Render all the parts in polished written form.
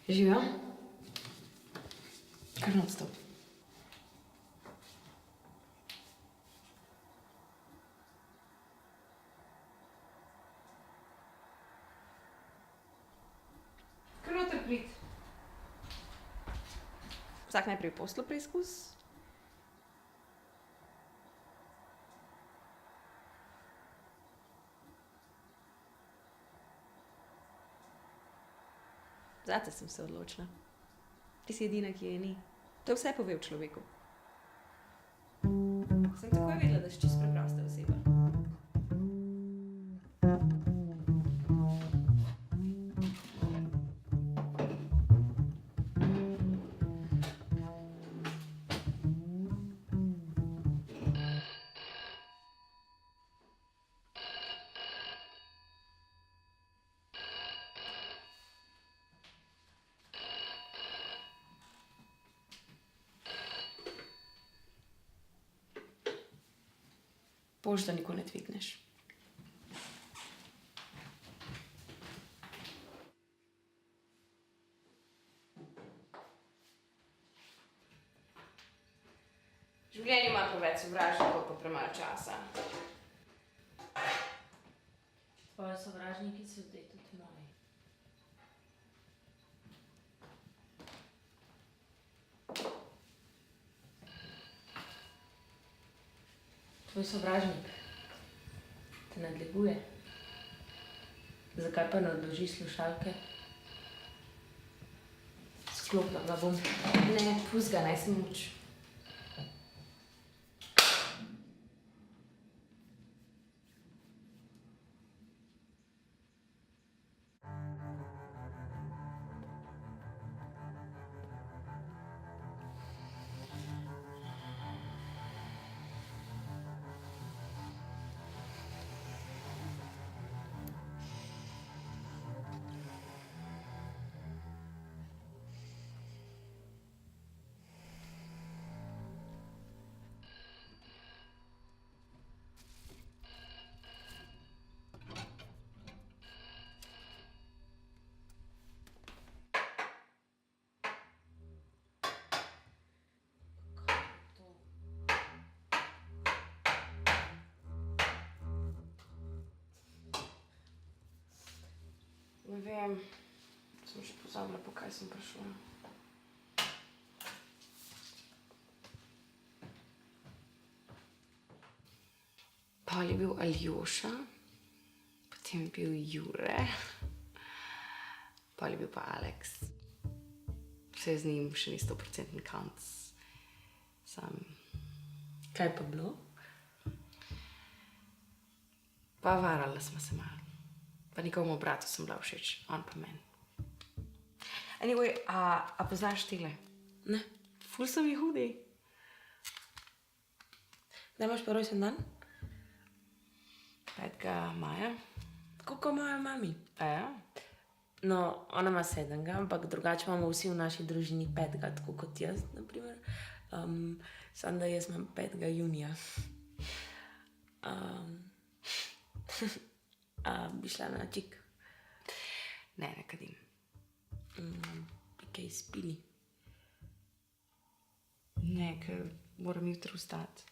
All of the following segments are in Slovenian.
Živijo? Kar non-stop. Kar noter prid. Vsak najprej poslo preizkus. Zate sem se odločila. Ti si edina, ki je ni. To vse pove v človeku. Sem takoj vedela, da si čisto preprosta oseba. Bož, da nikoli ne dvigneš. Življenje ima preveč sovražnikov pa premalo časa. Tvoji sovražniki so zdaj tudi moji. Tvoj sovražnik te nadleguje. Zakaj pa ne odložiš slušalke? Sklopila ga bom. Ne, pusti ga, naj se muči. Ne vem, sem že pozabila, po kaj sem prišla. Pol je bil Aljoša, potem je bil Jure, pol je bil pa Aleks. Vse z njim še ni 100% konc. Sam. Kaj pa bilo? Pa varala smo se malo. Pa nikomu bratu sem bila všeč, on pa meni. Anyway, a poznaš tile? Ne. Ful so mi hudi. Kdaj imaš pa rojsten dan? 5. maja. Koliko imajo mami? A ja? No, ona ima 7, ampak drugače imamo vsi v naši družini 5, tako kot jaz, na primer. Samo da jaz imam 5. junija. Bi šla na čik. Ne, ne kadim. Bi kaj spili. Ne, ker moram jutri vstati.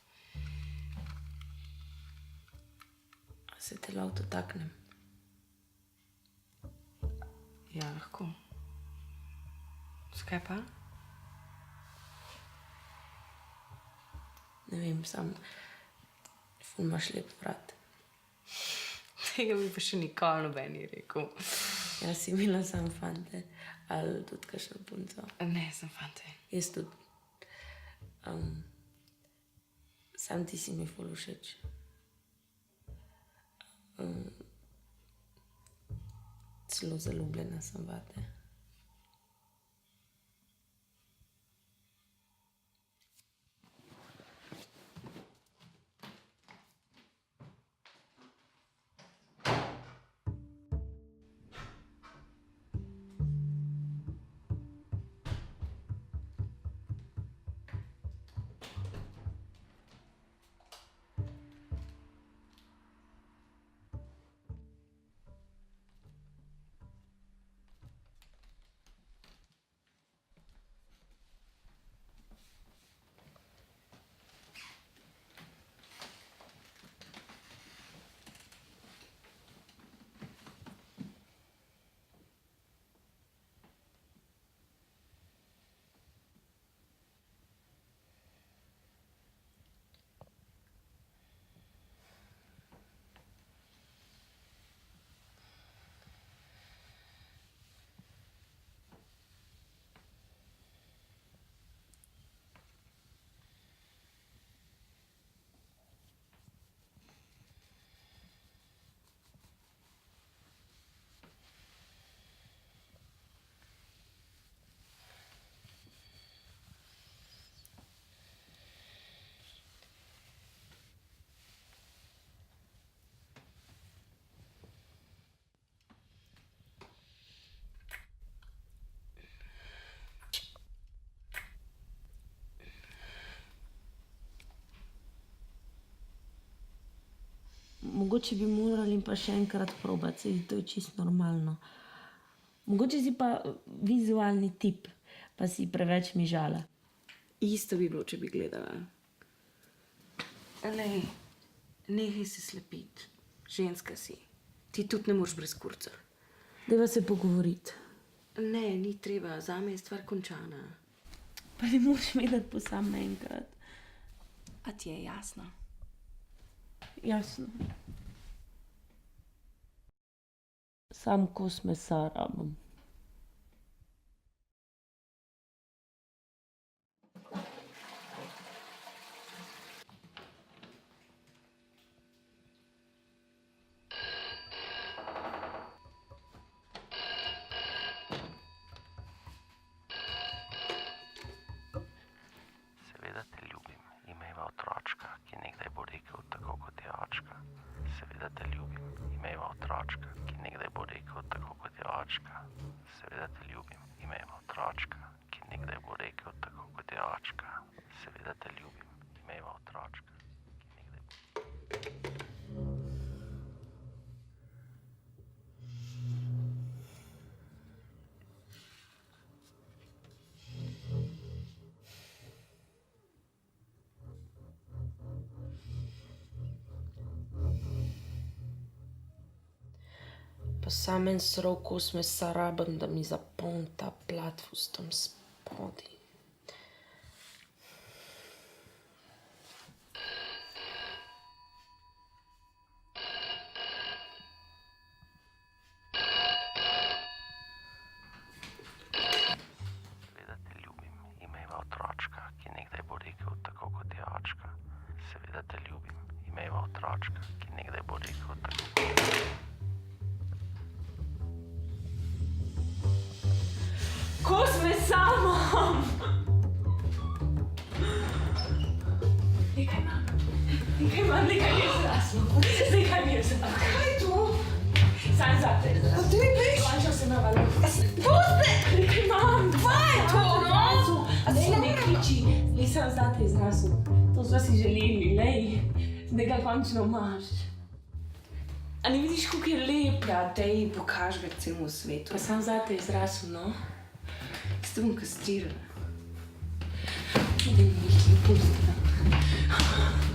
A se te lahko dotaknem? Ja, lahko. Skaj pa? Ne vem, sam ful imaš lep vrat. Tega mi pa še nikoli noben ni rekel. Jaz si imela sam fante, ali tudi kakšno punco. Ne, sem fante. Jaz tudi. Sam ti si mi ful všeč. Celo zaljubljena sem vate. mogoče bi morali pa še enkrat probati, saj to je čisto normalno. Mogoče si pa vizualni tip, pa si preveč mižala. Isto bi bilo, če bi gledala. Lej, nehaj se slepiti. Ženska si. Ti tudi ne moreš brez kurca. Deva se pogovoriti. Ne, ni treba. Zame je stvar končana. Pa ne moreš vedeti po sam enkrat. A ti je jasno? Jasno. Sam kos mesa rabim. Seveda te ljubim, imejva otročka, ki nekdaj bo rekel tako kot je očka. Seveda te ljubim, imejva otročka, ki nekdaj bo rekel tako kot je očka. Seveda te ljubim, imejva otročka, ki nekdaj bo rekel tako kot je očka. Seveda te ljubim, imejva otročka, ki nekdaj bo... Pa sam en surov kos mesa rabim, da mi zapolni ta platvus tam spodaj. Seveda te ljubim, imejva otročka, ki nekdaj bo rekel tako kot je očka. Seveda te ljubim, imejva otročka, ki nekdaj bo rekel tako kot je očka. Kos mesa imam! Nekaj imam, nekaj mi je zraslo. Nekaj mi je zraslo. Kaj je to? Sam zate je zraslo. Pa ti veš? Končal sem na valu. Pusti! Nekaj imam. Kaj je to? A se ne kriči. Nisem zate je zraslo. To sva si želeli, lej. Nekaj končno imaš. A ne vidiš, kako je lep? Ja, dej, pokaži ga celemu svetu. Pa sam zate je zraslo, no? S te bom kastirala. Idem jih, pusti.